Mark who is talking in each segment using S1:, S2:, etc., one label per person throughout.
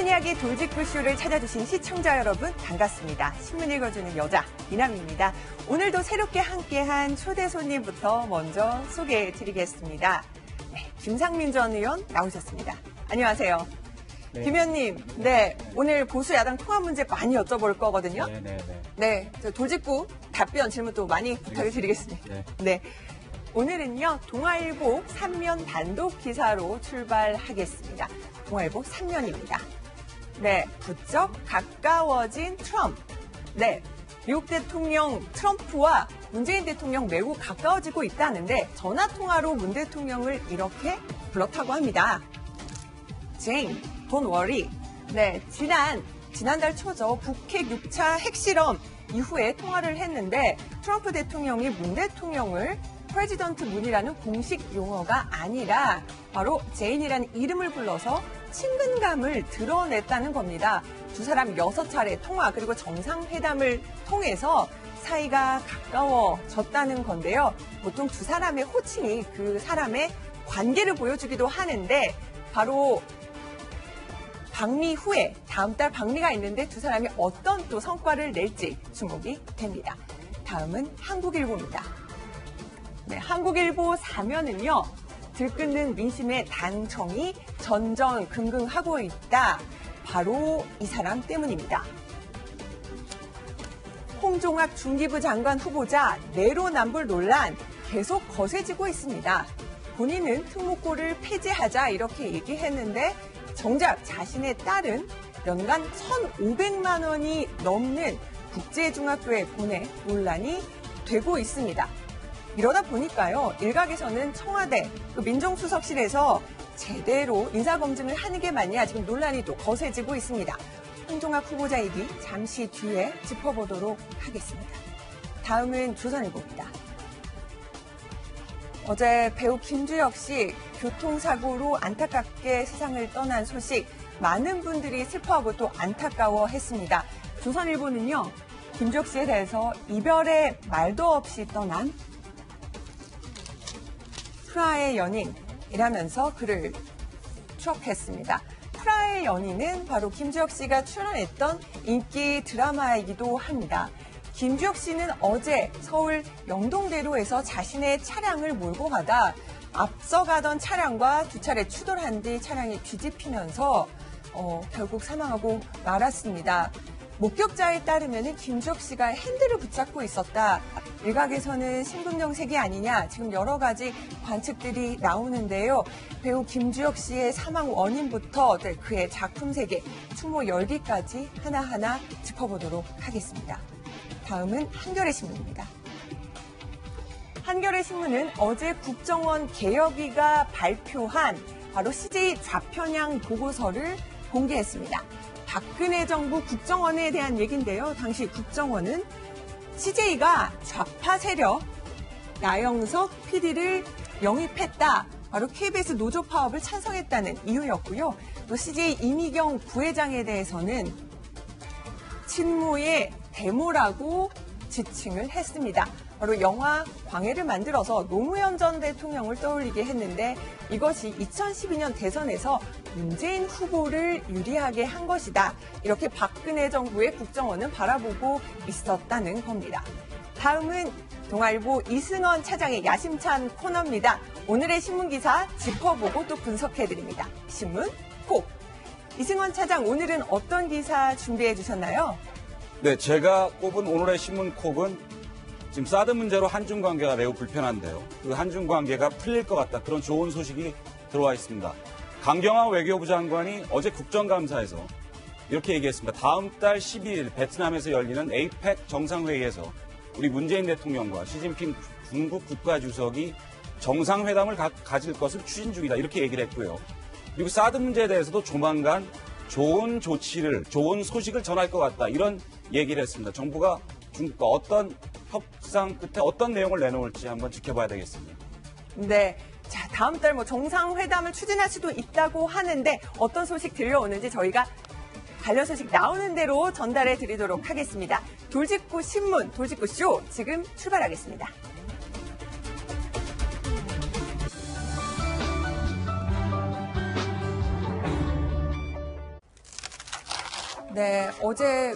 S1: 신문 이야기 돌직구쇼를 찾아주신 시청자 여러분 반갑습니다. 신문 읽어주는 여자 이남입니다. 오늘도 새롭게 함께한 초대 손님부터 먼저 소개해드리겠습니다. 네, 김상민 전 의원 나오셨습니다. 안녕하세요.
S2: 네.
S1: 김 의원님, 네, 오늘 보수 야당 통합 문제 많이 여쭤볼 거거든요. 네, 저 돌직구 답변 질문 또 많이 부탁을 드리겠습니다. 네. 오늘은요, 동아일보 3면 단독 기사로 출발하겠습니다. 동아일보 3면입니다. 네, 부쩍 가까워진 트럼프. 네, 미국 대통령 트럼프와 문재인 대통령 매우 가까워지고 있다는데 전화통화로 문 대통령을 이렇게 불렀다고 합니다. Jane, don't worry. 네, 지난달 초죠. 북핵 6차 핵실험 이후에 통화를 했는데 트럼프 대통령이 문 대통령을 프레지던트 문이라는 공식 용어가 아니라 바로 제인이라는 이름을 불러서 친근감을 드러냈다는 겁니다. 두 사람 6차례 통화 그리고 정상회담을 통해서 사이가 가까워졌다는 건데요. 보통 두 사람의 호칭이 그 사람의 관계를 보여주기도 하는데 바로 방미 후에 다음 달 방미가 있는데 두 사람이 어떤 또 성과를 낼지 주목이 됩니다. 다음은 한국일보입니다. 네, 한국일보 4면은요. 들끓는 민심의 단청이 전전긍긍하고 있다. 바로 이 사람 때문입니다. 홍종학 중기부 장관 후보자 내로남불 논란 계속 거세지고 있습니다. 본인은 특목고를 폐지하자 이렇게 얘기했는데 정작 자신의 딸은 연간 1,500만 원이 넘는 국제중학교에 보내 논란이 되고 있습니다. 이러다 보니까요, 일각에서는 청와대, 민정수석실에서 제대로 인사검증을 하는 게 맞냐 지금 논란이 또 거세지고 있습니다. 홍종학 후보자 얘기 잠시 뒤에 짚어보도록 하겠습니다. 다음은 조선일보입니다. 어제 배우 김주혁 씨 교통사고로 안타깝게 세상을 떠난 소식 많은 분들이 슬퍼하고 또 안타까워했습니다. 조선일보는요, 김주혁 씨에 대해서 이별의 말도 없이 떠난 프라의 연인이라면서 글을 추억했습니다. 프라의 연인은 바로 김주혁 씨가 출연했던 인기 드라마이기도 합니다. 김주혁 씨는 어제 서울 영동대로에서 자신의 차량을 몰고 가다 앞서가던 차량과 두 차례 추돌한 뒤 차량이 뒤집히면서 결국 사망하고 말았습니다. 목격자에 따르면 김주혁 씨가 핸들을 붙잡고 있었다. 일각에서는 심근경색이 아니냐 지금 여러 가지 관측들이 나오는데요. 배우 김주혁 씨의 사망 원인부터 그의 작품 세계, 추모 열기까지 하나하나 짚어보도록 하겠습니다. 다음은 한겨레 신문입니다. 한겨레 신문은 어제 국정원 개혁위가 발표한 바로 CJ 좌편향 보고서를 공개했습니다. 박근혜 정부 국정원에 대한 얘기인데요. 당시 국정원은 CJ가 좌파 세력 나영석 PD를 영입했다. 바로 KBS 노조 파업을 찬성했다는 이유였고요. 또 CJ 이미경 부회장에 대해서는 친모의 데모라고 지칭을 했습니다. 바로 영화 광해를 만들어서 노무현 전 대통령을 떠올리게 했는데 이것이 2012년 대선에서 문재인 후보를 유리하게 한 것이다. 이렇게 박근혜 정부의 국정원은 바라보고 있었다는 겁니다. 다음은 동아일보 이승원 차장의 야심찬 코너입니다. 오늘의 신문기사 짚어보고 또 분석해드립니다. 신문 콕! 이승원 차장 오늘은 어떤 기사 준비해 주셨나요?
S2: 네, 제가 꼽은 오늘의 신문 콕은 지금 사드 문제로 한중 관계가 매우 불편한데요. 그 한중 관계가 풀릴 것 같다. 그런 좋은 소식이 들어와 있습니다. 강경화 외교부 장관이 어제 국정감사에서 이렇게 얘기했습니다. 다음 달 12일 베트남에서 열리는 에이펙 정상회의에서 우리 문재인 대통령과 시진핑 중국 국가주석이 정상회담을 가질 것을 추진 중이다. 이렇게 얘기를 했고요. 그리고 사드 문제에 대해서도 조만간 좋은 좋은 소식을 전할 것 같다. 이런 얘기를 했습니다. 정부가 중국과 어떤 협상 끝에 어떤 내용을 내놓을지 한번 지켜봐야 되겠습니다.
S1: 네. 자, 다음 달 정상회담을 추진할 수도 있다고 하는데 어떤 소식 들려오는지 저희가 관련 소식 나오는 대로 전달해 드리도록 하겠습니다. 돌직구 신문, 돌직구쇼 지금 출발하겠습니다. 네, 어제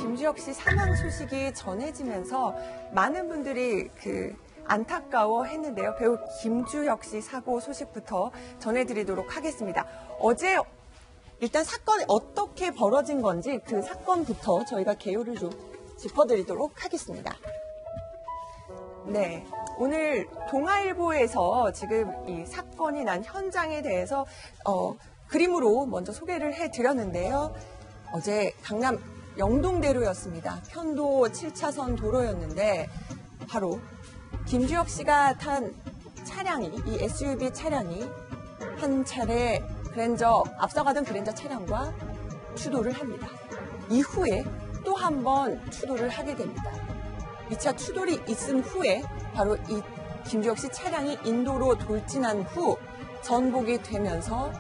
S1: 김주혁 씨 사망 소식이 전해지면서 많은 분들이 안타까워 했는데요. 배우 김주혁 씨 사고 소식부터 전해드리도록 하겠습니다. 어제 일단 사건이 어떻게 벌어진 건지 그 사건부터 저희가 개요를 좀 짚어드리도록 하겠습니다. 네, 오늘 동아일보에서 지금 이 사건이 난 현장에 대해서 그림으로 먼저 소개를 해드렸는데요. 어제 강남 영동대로였습니다. 편도 7차선 도로였는데 바로 김주혁 씨가 탄 차량이, 이 SUV 차량이 한 차례 앞서가던 그랜저 차량과 추돌을 합니다. 이후에 또 한 번 추돌을 하게 됩니다. 2차 추돌이 있은 후에 바로 이 김주혁 씨 차량이 인도로 돌진한 후 전복이 되면서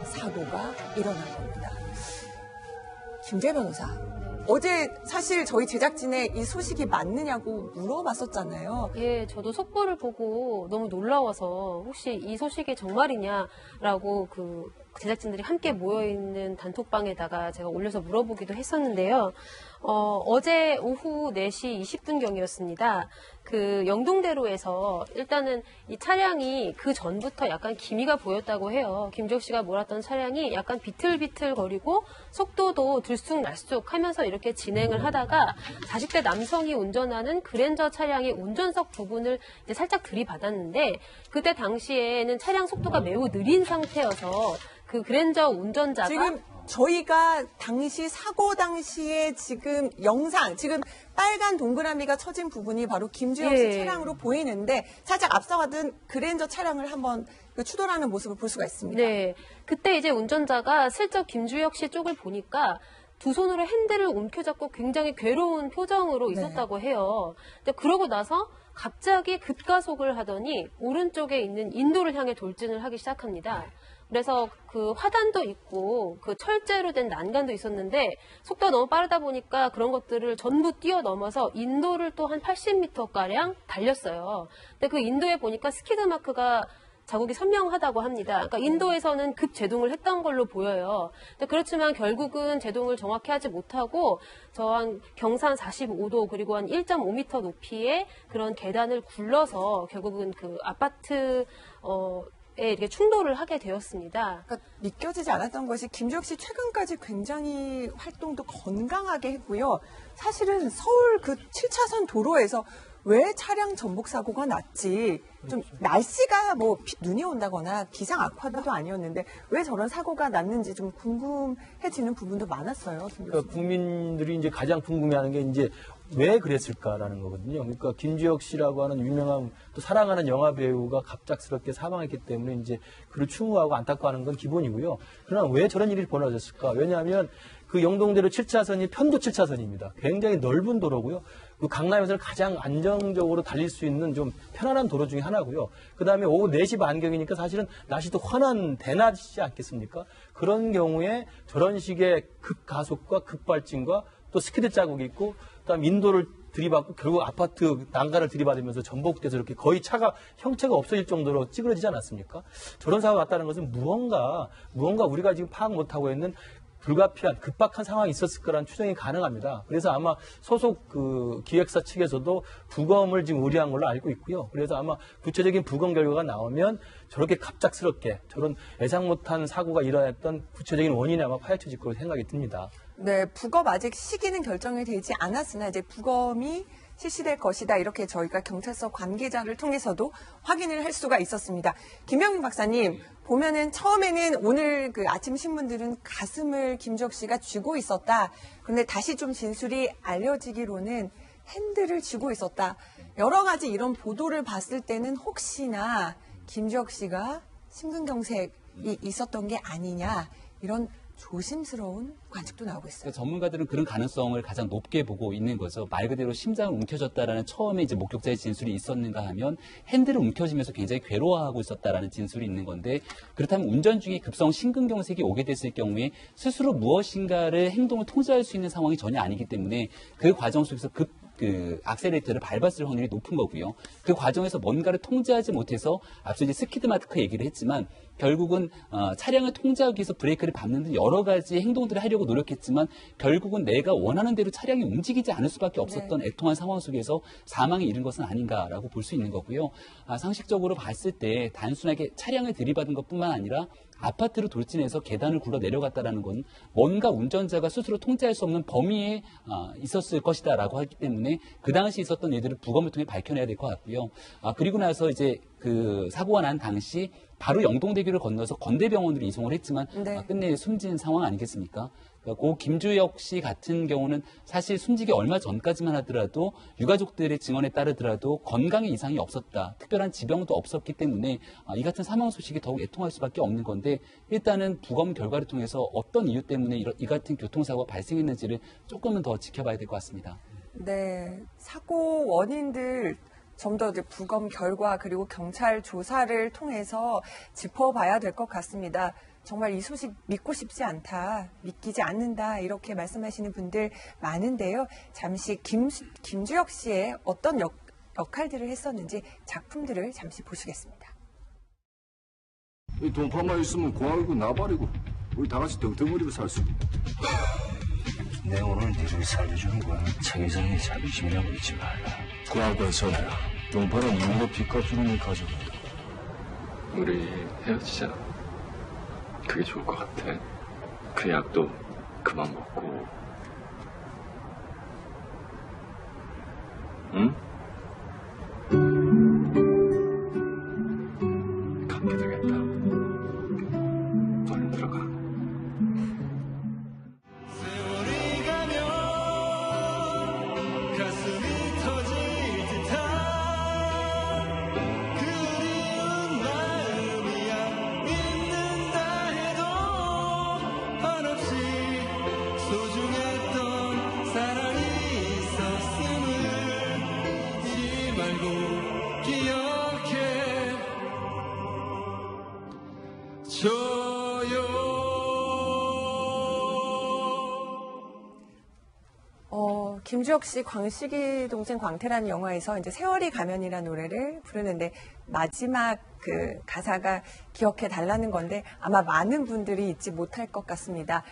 S1: 사고가 일어난 겁니다. 김재 변호사, 어제 사실 저희 제작진에 이 소식이 맞느냐고 물어봤었잖아요.
S3: 예, 저도 속보를 보고 너무 놀라워서 혹시 이 소식이 정말이냐라고 제작진들이 함께 모여있는 단톡방에다가 제가 올려서 물어보기도 했었는데요. 어제 오후 4시 20분경이었습니다. 영동대로에서 일단은 이 차량이 그 전부터 약간 기미가 보였다고 해요. 김주혁 씨가 몰았던 차량이 약간 비틀비틀거리고 속도도 들쑥날쑥 하면서 이렇게 진행을 하다가 40대 남성이 운전하는 그랜저 차량이 운전석 부분을 이제 살짝 들이받았는데 그때 당시에는 차량 속도가 매우 느린 상태여서 그 그랜저 운전자가
S1: 지금 저희가 사고 당시에 지금 지금 빨간 동그라미가 쳐진 부분이 바로 김주혁 씨 차량으로 보이는데 살짝 앞서가던 그랜저 차량을 한번 추돌하는 모습을 볼 수가 있습니다.
S3: 네, 그때 이제 운전자가 슬쩍 김주혁 씨 쪽을 보니까 두 손으로 핸들을 움켜잡고 굉장히 괴로운 표정으로 있었다고 해요. 근데 그러고 나서 갑자기 급가속을 하더니 오른쪽에 있는 인도를 향해 돌진을 하기 시작합니다. 그래서 화단도 있고 철제로 된 난간도 있었는데 속도가 너무 빠르다 보니까 그런 것들을 전부 뛰어넘어서 인도를 또 한 80m가량 달렸어요. 근데 그 인도에 보니까 스키드 마크가 자국이 선명하다고 합니다. 그러니까 인도에서는 급제동을 했던 걸로 보여요. 근데 그렇지만 결국은 제동을 정확히 하지 못하고 한 경산 45도 그리고 한 1.5m 높이의 그런 계단을 굴러서 결국은 아파트 이렇게 충돌을 하게 되었습니다.
S1: 그러니까 믿겨지지 않았던 것이 김주혁 씨 최근까지 굉장히 활동도 건강하게 했고요. 사실은 서울 7차선 도로에서 왜 차량 전복 사고가 났지? 좀 날씨가 눈이 온다거나 기상 악화도 아니었는데 왜 저런 사고가 났는지 좀 궁금해지는 부분도 많았어요.
S4: 그러니까 국민들이 이제 가장 궁금해하는 게 이제 왜 그랬을까라는 거거든요. 그러니까 김주혁 씨라고 하는 유명한 또 사랑하는 영화 배우가 갑작스럽게 사망했기 때문에 이제 그를 추모하고 안타까워하는 건 기본이고요. 그러나 왜 저런 일이 벌어졌을까? 왜냐하면 영동대로 7차선이 편도 7차선입니다. 굉장히 넓은 도로고요. 강남에서는 가장 안정적으로 달릴 수 있는 좀 편안한 도로 중에 하나고요. 그 다음에 오후 4시 반경이니까 사실은 날씨도 환한 대낮이지 않겠습니까? 그런 경우에 저런 식의 급가속과 급발진과 또 스키드 자국이 있고 그다음 인도를 들이받고 결국 아파트 난간을 들이받으면서 전복돼서 이렇게 거의 차가 형체가 없어질 정도로 찌그러지지 않았습니까? 저런 사고가 났다는 것은 무언가 우리가 지금 파악 못하고 있는 불가피한 급박한 상황이 있었을 거라는 추정이 가능합니다. 그래서 아마 소속 기획사 측에서도 부검을 지금 의뢰한 걸로 알고 있고요. 그래서 아마 구체적인 부검 결과가 나오면 저렇게 갑작스럽게 저런 예상 못한 사고가 일어났던 구체적인 원인이 아마 파헤쳐질 거로 생각이 듭니다.
S1: 네, 부검 아직 시기는 결정이 되지 않았으나 이제 부검이 실시될 것이다. 이렇게 저희가 경찰서 관계자를 통해서도 확인을 할 수가 있었습니다. 김병민 박사님, 보면은 처음에는 오늘 아침 신문들은 가슴을 김주혁 씨가 쥐고 있었다. 그런데 다시 좀 진술이 알려지기로는 핸들을 쥐고 있었다. 여러 가지 이런 보도를 봤을 때는 혹시나 김주혁 씨가 심근경색이 있었던 게 아니냐 이런 조심스러운 관측도 나오고 있어요.
S5: 전문가들은 그런 가능성을 가장 높게 보고 있는 거죠. 말 그대로 심장을 움켜쥐었다라는 처음에 이제 목격자의 진술이 있었는가 하면 핸들을 움켜쥐면서 굉장히 괴로워하고 있었다라는 진술이 있는 건데 그렇다면 운전 중에 급성 심근경색이 오게 됐을 경우에 스스로 무엇인가를 행동을 통제할 수 있는 상황이 전혀 아니기 때문에 그 과정 속에서 그 악셀레이터를 밟았을 확률이 높은 거고요. 그 과정에서 뭔가를 통제하지 못해서 앞서 이제 스키드마크 얘기를 했지만 결국은 차량을 통제하기 위해서 브레이크를 밟는 등 여러 가지 행동들을 하려고 노력했지만 결국은 내가 원하는 대로 차량이 움직이지 않을 수밖에 없었던 애통한 상황 속에서 사망에 이른 것은 아닌가라고 볼 수 있는 거고요. 상식적으로 봤을 때 단순하게 차량을 들이받은 것뿐만 아니라 아파트로 돌진해서 계단을 굴러 내려갔다라는 건 뭔가 운전자가 스스로 통제할 수 없는 범위에 있었을 것이다라고 하기 때문에 그 당시 있었던 일들을 부검을 통해 밝혀내야 될 것 같고요. 그리고 나서 이제 그 사고가 난 당시 바로 영동대교를 건너서 건대병원으로 이송을 했지만 끝내 숨진 상황 아니겠습니까? 고 김주혁 씨 같은 경우는 사실 숨지기 얼마 전까지만 하더라도 유가족들의 증언에 따르더라도 건강에 이상이 없었다. 특별한 지병도 없었기 때문에 이 같은 사망 소식이 더욱 애통할 수밖에 없는 건데 일단은 부검 결과를 통해서 어떤 이유 때문에 이 같은 교통사고가 발생했는지를 조금은 더 지켜봐야 될 것 같습니다.
S1: 네, 사고 원인들 좀 더 부검 결과 그리고 경찰 조사를 통해서 짚어봐야 될 것 같습니다. 정말 이 소식 믿고 싶지 않다, 믿기지 않는다 이렇게 말씀하시는 분들 많은데요. 잠시 김주혁 씨의 어떤 역할들을 했었는지 작품들을 잠시 보시겠습니다.
S6: 이 돈파만 있으면 공항이고 나발이고 우리 다 같이 덩덩거리고 살 수 있고.
S7: 내 오늘 니를 살려주는 건 청이상의 자존심이라고 잊지 말라.
S6: 공항권 선해라. 돈파는 이유로 빚값주는 가져가.
S7: 우리 헤어지자. 그게 좋을 것 같아. 그 약도 그만 먹고. 응? 가면 되겠다. 얼른 들어가.
S1: 김주혁 씨 광식이 동생 광태라는 영화에서 이제 세월이 가면이라는 노래를 부르는데 마지막 그 가사가 기억해 달라는 건데 아마 많은 분들이 잊지 못할 것 같습니다.